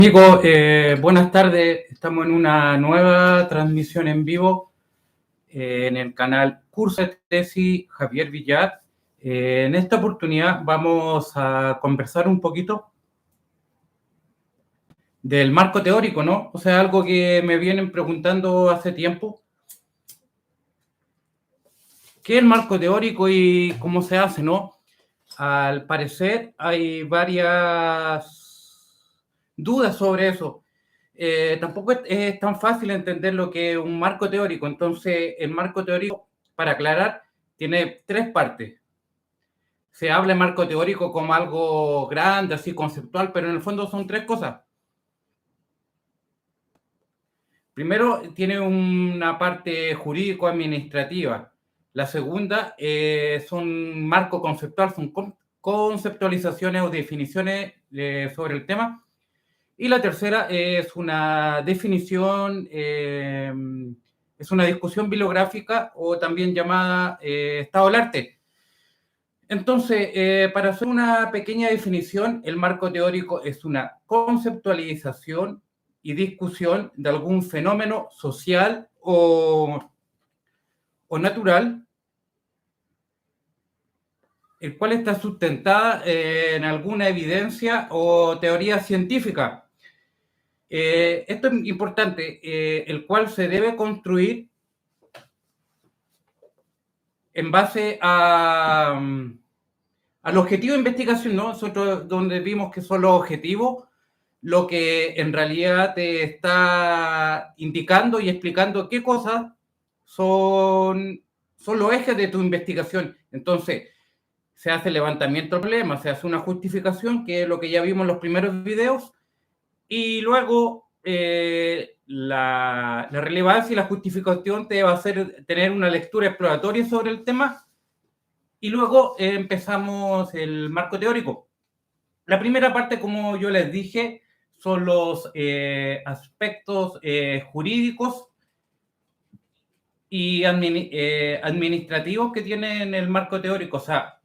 Amigos, buenas tardes. Estamos en una nueva transmisión en vivo en el canal Curso de Tesis Javier Villar. En esta oportunidad vamos a conversar un poquito del marco teórico, ¿no? O sea, algo que me vienen preguntando hace tiempo. ¿Qué es el marco teórico y cómo se hace, no? Al parecer hay varias dudas sobre eso. Tampoco es tan fácil entender lo que es un marco teórico. Entonces, el marco teórico, para aclarar, tiene tres partes. Se habla de marco teórico como algo grande, así conceptual, pero en el fondo son tres cosas. Primero, tiene una parte jurídico-administrativa. La segunda es un marco conceptual, son conceptualizaciones o definiciones sobre el tema. Y la tercera es una definición, es una discusión bibliográfica o también llamada estado del arte. Entonces, para hacer una pequeña definición, el marco teórico es una conceptualización y discusión de algún fenómeno social o natural, el cual está sustentada en alguna evidencia o teoría científica. Esto es importante, el cual se debe construir en base al objetivo de investigación, ¿no? Nosotros donde vimos que son los objetivos, lo que en realidad te está indicando y explicando qué cosas son los ejes de tu investigación. Entonces, se hace el levantamiento del problema, se hace una justificación, que es lo que ya vimos en los primeros videos, y luego la relevancia y la justificación te va a hacer tener una lectura exploratoria sobre el tema, y luego empezamos el marco teórico. La primera parte, como yo les dije, son los aspectos jurídicos y administrativos que tienen el marco teórico. O sea,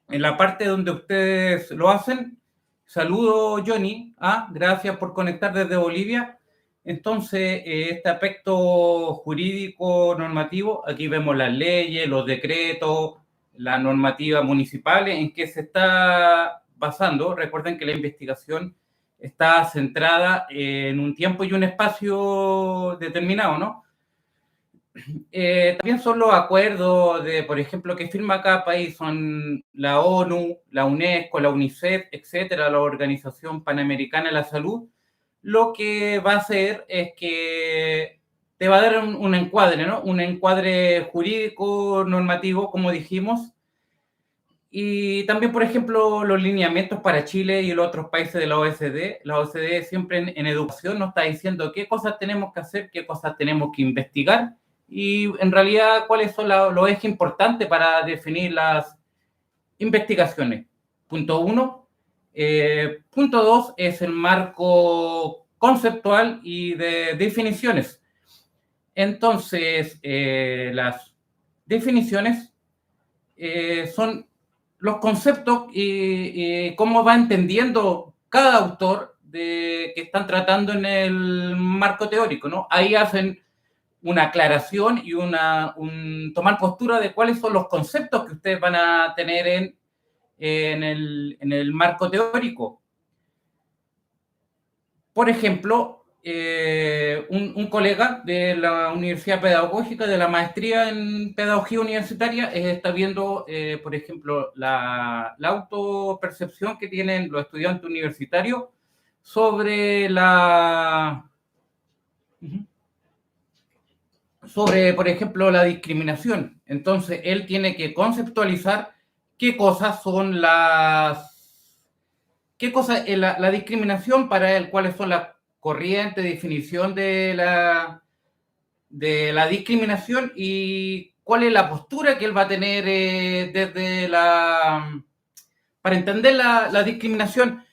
en la parte donde ustedes lo hacen, saludo Johnny, gracias por conectar desde Bolivia. Entonces, este aspecto jurídico normativo, aquí vemos las leyes, los decretos, la normativa municipal, en que se está basando. Recuerden que la investigación está centrada en un tiempo y un espacio determinado, ¿no? También son los acuerdos de, por ejemplo, que firma cada país, son la ONU, la UNESCO, la UNICEF, etcétera, la Organización Panamericana de la Salud. Lo que va a hacer es que te va a dar un encuadre, ¿no? Un encuadre jurídico, normativo, como dijimos. Y también, por ejemplo, los lineamientos para Chile y los otros países de la OSD. La OSD siempre en educación nos está diciendo qué cosas tenemos que hacer, qué cosas tenemos que investigar y en realidad cuáles son los ejes importantes para definir las investigaciones. Punto 1. Punto 2 es el marco conceptual y de definiciones. Entonces, las definiciones son los conceptos y cómo va entendiendo cada autor que están tratando en el marco teórico, ¿no? Ahí hacen una aclaración y tomar postura de cuáles son los conceptos que ustedes van a tener en el marco teórico. Por ejemplo, un colega de la Universidad Pedagógica, de la maestría en Pedagogía Universitaria, está viendo, por ejemplo, la autopercepción que tienen los estudiantes universitarios sobre por ejemplo, la discriminación. Entonces, él tiene que conceptualizar qué cosas son qué cosa es la discriminación para él, cuáles son las corrientes, definición de la discriminación y cuál es la postura que él va a tener para entender la discriminación.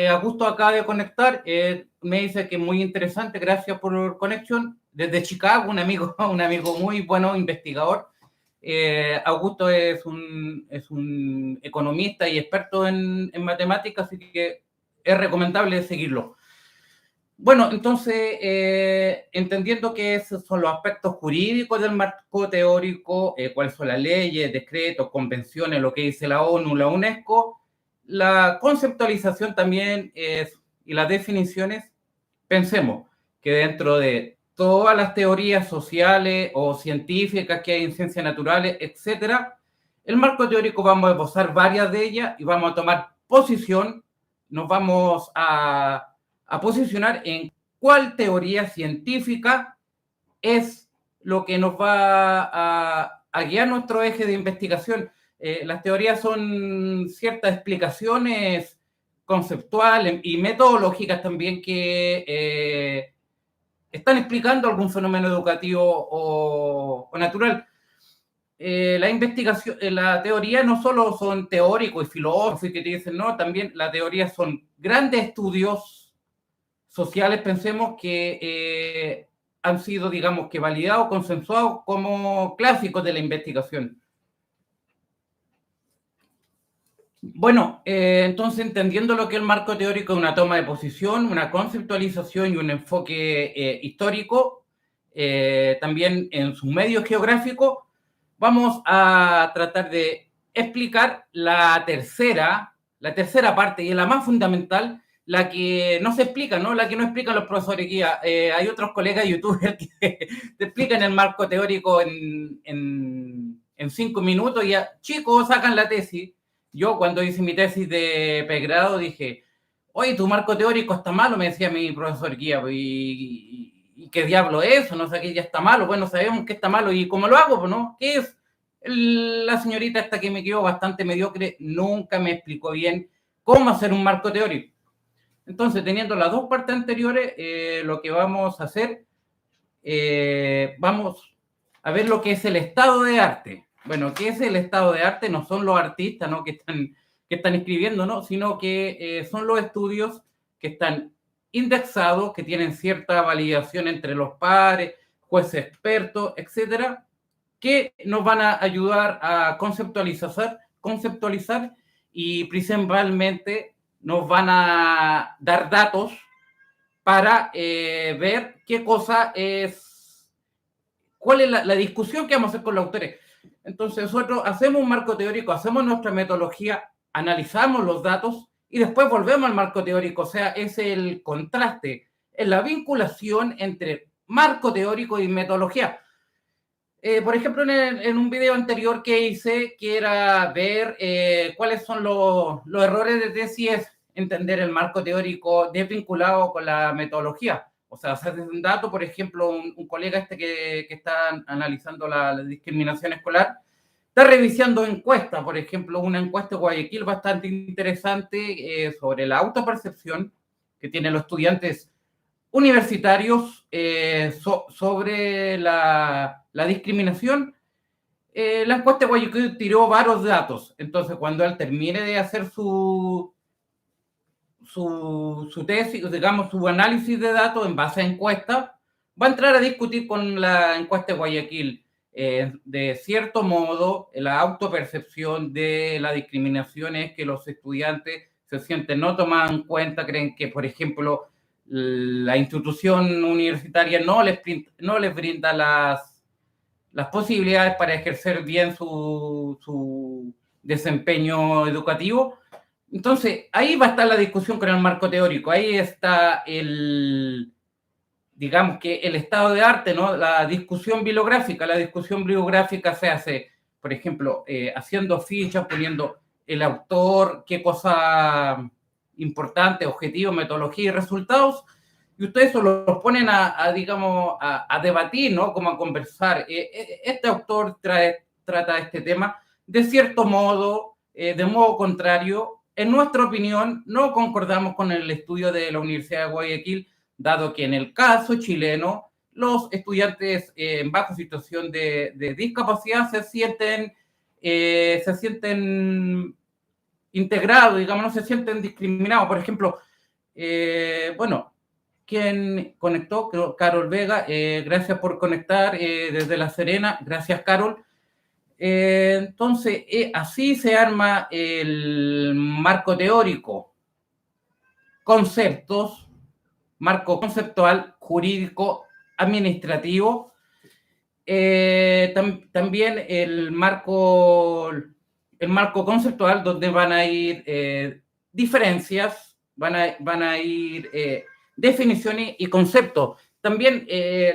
Augusto acaba de conectar, me dice que es muy interesante, gracias por conexión. Desde Chicago, un amigo muy bueno, investigador. Augusto es un economista y experto en matemáticas, así que es recomendable seguirlo. Bueno, entonces, entendiendo que esos son los aspectos jurídicos del marco teórico, cuáles son las leyes, decretos, convenciones, lo que dice la ONU, la UNESCO, la conceptualización también es, y las definiciones, pensemos que dentro de todas las teorías sociales o científicas que hay en ciencias naturales, etcétera, el marco teórico vamos a esbozar varias de ellas y vamos a tomar posición, nos vamos a posicionar en cuál teoría científica es lo que nos va a guiar nuestro eje de investigación. Las teorías son ciertas explicaciones conceptuales y metodológicas también que están explicando algún fenómeno educativo o natural. La investigación, la teoría no solo son teóricos y filósofos que te dicen, no, también la teoría son grandes estudios sociales, pensemos, que han sido, digamos, que validados, consensuados como clásicos de la investigación. Bueno, entonces entendiendo lo que es el marco teórico de una toma de posición, una conceptualización y un enfoque histórico, también en su medio geográfico, vamos a tratar de explicar la tercera parte y la más fundamental, la que no se explica, ¿no? La que no explican los profesores guía. Hay otros colegas youtubers que te explican el marco teórico en 5 minutos y ya, chicos, sacan la tesis. Yo cuando hice mi tesis de pregrado dije, oye, tu marco teórico está malo, me decía mi profesor guía, y qué diablo es eso, no sé qué ya está malo, bueno, sabemos que está malo, ¿y cómo lo hago? ¿No? ¿Qué es? La señorita esta que me quedó bastante mediocre nunca me explicó bien cómo hacer un marco teórico. Entonces, teniendo las dos partes anteriores, lo que vamos a hacer, vamos a ver lo que es el estado de arte. Bueno, ¿qué es el estado de arte? No son los artistas, ¿no? que están escribiendo, ¿no? Sino que son los estudios que están indexados, que tienen cierta validación entre los pares, jueces expertos, etcétera, que nos van a ayudar a conceptualizar y principalmente nos van a dar datos para ver qué cosa es, cuál es la discusión que vamos a hacer con los autores. Entonces nosotros hacemos un marco teórico, hacemos nuestra metodología, analizamos los datos y después volvemos al marco teórico. O sea, es el contraste, es la vinculación entre marco teórico y metodología. Por ejemplo, en un video anterior que hice, que era ver cuáles son los errores de tesis, es entender el marco teórico desvinculado con la metodología. O sea, hacer un dato, por ejemplo, un colega que está analizando la discriminación escolar, está revisando encuestas, por ejemplo, una encuesta de Guayaquil bastante interesante sobre la autopercepción que tienen los estudiantes universitarios sobre la discriminación. La encuesta de Guayaquil tiró varios datos. Entonces, cuando él termine de hacer su tesis, digamos, su análisis de datos en base a encuestas, va a entrar a discutir con la encuesta de Guayaquil. De cierto modo, la autopercepción de la discriminación es que los estudiantes se sienten no tomados en cuenta, creen que, por ejemplo, la institución universitaria no les brinda las posibilidades para ejercer bien su desempeño educativo. Entonces, ahí va a estar la discusión con el marco teórico, ahí está digamos que el estado de arte, ¿no? La discusión bibliográfica se hace, por ejemplo, haciendo fichas, poniendo el autor, qué cosa importante, objetivo, metodología y resultados, y ustedes los ponen digamos, a debatir, ¿no? Como a conversar. Este autor trata este tema de cierto modo, de modo contrario. En nuestra opinión, no concordamos con el estudio de la Universidad de Guayaquil, dado que en el caso chileno, los estudiantes en baja situación de discapacidad se sienten integrados, digamos, no se sienten discriminados. Por ejemplo, bueno, quien conectó, Carol Vega, gracias por conectar desde La Serena, gracias Carol. Entonces, así se arma el marco teórico, conceptos, marco conceptual, jurídico, administrativo, también el marco conceptual, donde van a ir diferencias, van a ir definiciones y conceptos. También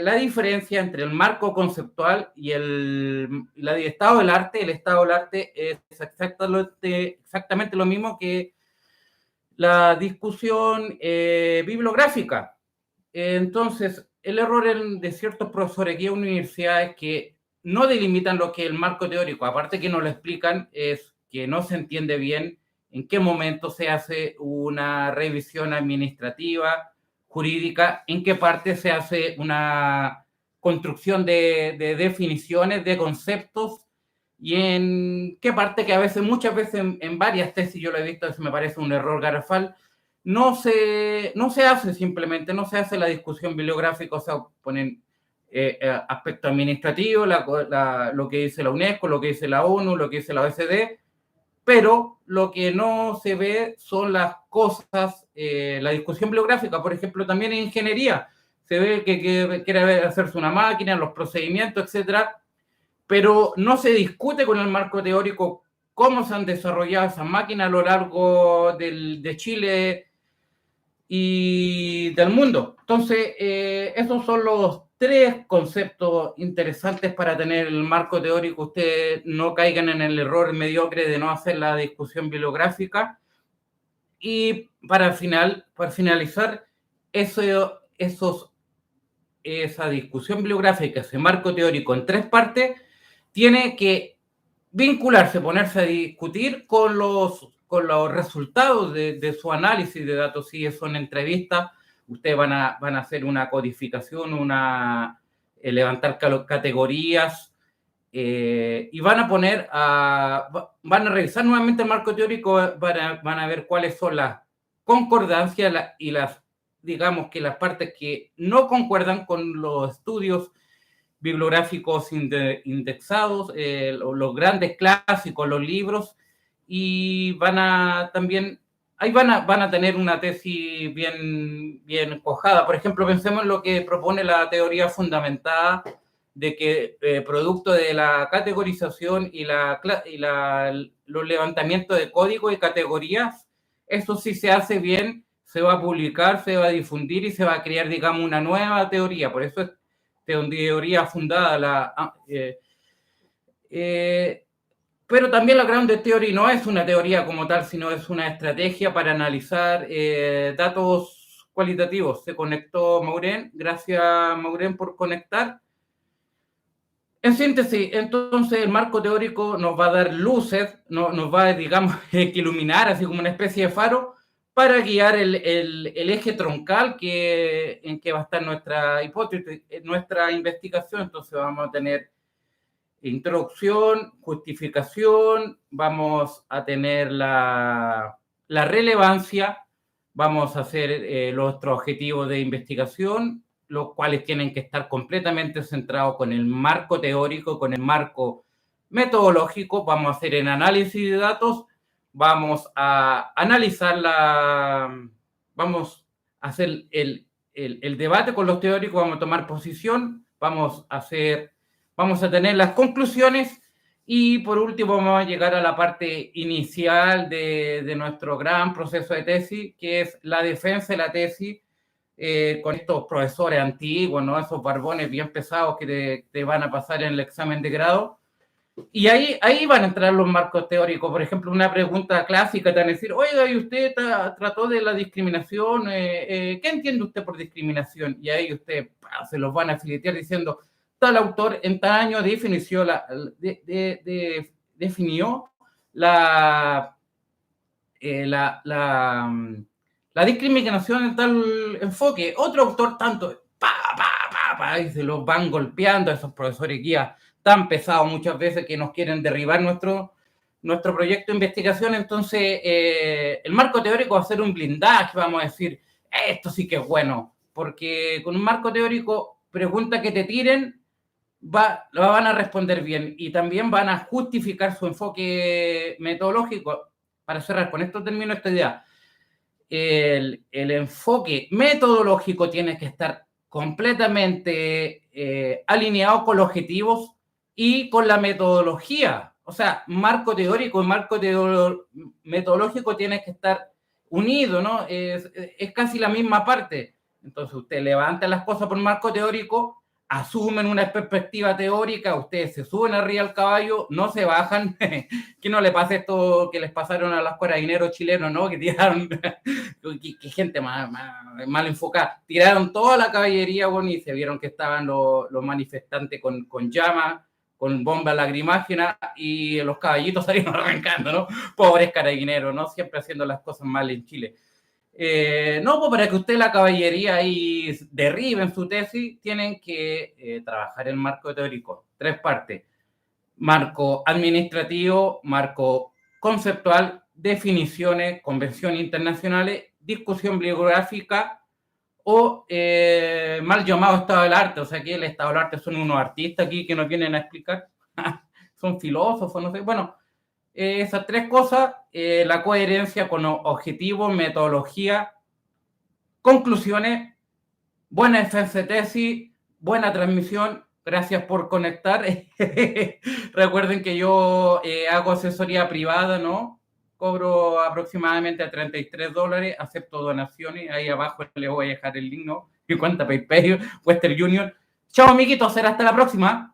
la diferencia entre el marco conceptual y el estado del arte. El estado del arte es exactamente lo mismo que la discusión bibliográfica. Entonces, el error de ciertos profesores aquí en universidades que no delimitan lo que es el marco teórico, aparte que no lo explican, es que no se entiende bien en qué momento se hace una revisión administrativa, jurídica, en qué parte se hace una construcción de definiciones, de conceptos, y en qué parte que a veces, muchas veces en varias tesis yo lo he visto, eso me parece un error garrafal, no se hace simplemente, no se hace la discusión bibliográfica, o sea, ponen aspecto administrativo, lo que dice la UNESCO, lo que dice la ONU, lo que dice la OECD, pero lo que no se ve son las cosas, la discusión bibliográfica, por ejemplo, también en ingeniería, se ve que quiere hacerse una máquina, los procedimientos, etcétera, pero no se discute con el marco teórico cómo se han desarrollado esas máquinas a lo largo de Chile y del mundo. Entonces, esos son los tres conceptos interesantes para tener el marco teórico. Ustedes no caigan en el error mediocre de no hacer la discusión bibliográfica. Y para finalizar, esa discusión bibliográfica, ese marco teórico en tres partes, tiene que vincularse, ponerse a discutir con los resultados de su análisis de datos. Si son entrevistas, ustedes van a hacer una codificación, levantar categorías, y van a revisar nuevamente el marco teórico, van a ver cuáles son las concordancias y digamos que las partes que no concuerdan con los estudios bibliográficos indexados, los grandes clásicos, los libros, y ahí van a tener una tesis bien cojada. Por ejemplo, pensemos en lo que propone la teoría fundamentada de que producto de la categorización y los levantamientos de código y categorías, eso sí se hace bien, se va a publicar, se va a difundir y se va a crear, digamos, una nueva teoría. Por eso es teoría fundada. Pero también la Grounded Theory no es una teoría como tal, sino es una estrategia para analizar datos cualitativos. Se conectó Maureen. Gracias, Maureen, por conectar. En síntesis, entonces el marco teórico nos va a dar luces, nos va, digamos, iluminar, así como una especie de faro, para guiar el eje troncal en que va a estar nuestra hipótesis, nuestra investigación. Entonces vamos a tener introducción, justificación, vamos a tener la relevancia, vamos a hacer nuestros objetivos de investigación, los cuales tienen que estar completamente centrados con el marco teórico, con el marco metodológico. Vamos a hacer el análisis de datos, vamos a analizar vamos a hacer el debate con los teóricos, vamos a tomar posición, vamos a tener las conclusiones y por último vamos a llegar a la parte inicial de nuestro gran proceso de tesis, que es la defensa de la tesis, con estos profesores antiguos, ¿no? Esos barbones bien pesados que te van a pasar en el examen de grado. Y ahí van a entrar los marcos teóricos. Por ejemplo, una pregunta clásica te van a decir: oiga, ¿y usted trató de la discriminación? ¿Qué entiende usted por discriminación? Y ahí usted se los van a filetear diciendo: tal autor en tal año definió la discriminación en tal enfoque. Otro autor tanto, y se los van golpeando a esos profesores guías tan pesados muchas veces que nos quieren derribar nuestro proyecto de investigación. Entonces, el marco teórico va a ser un blindaje, vamos a decir, esto sí que es bueno, porque con un marco teórico, pregunta que te tiren, lo van a responder bien y también van a justificar su enfoque metodológico. Para cerrar, con esto termino esta idea. el enfoque metodológico tiene que estar completamente alineado con los objetivos y con la metodología. O sea, marco teórico y marco metodológico tiene que estar unido, ¿no? Es casi la misma parte. Entonces, usted levanta las cosas por marco teórico, asumen una perspectiva teórica, ustedes se suben arriba al caballo, no se bajan, que no le pase esto que les pasaron a los carabineros chilenos, ¿no? Que tiraron, que gente mal enfocada, tiraron toda la caballería, bueno, y se vieron que estaban los manifestantes con llamas, con bombas lacrimógenas, y los caballitos salieron arrancando, ¿no? Pobres carabineros, ¿no? Siempre haciendo las cosas mal en Chile. No, pues para que usted la caballería ahí derribe en su tesis, tienen que trabajar el marco teórico. 3 partes. Marco administrativo, marco conceptual, definiciones, convenciones internacionales, discusión bibliográfica o mal llamado estado del arte. O sea, que el estado del arte son unos artistas aquí que nos vienen a explicar. Son filósofos, no sé. Bueno, esas 3 cosas, la coherencia con objetivos, metodología, conclusiones, buena defensa de tesis, buena transmisión. Gracias por conectar. Recuerden que yo hago asesoría privada, ¿no? Cobro aproximadamente $33, acepto donaciones. Ahí abajo les voy a dejar el link, ¿no? Mi cuenta PayPal, Western Union. Chao, amiguitos, será hasta la próxima.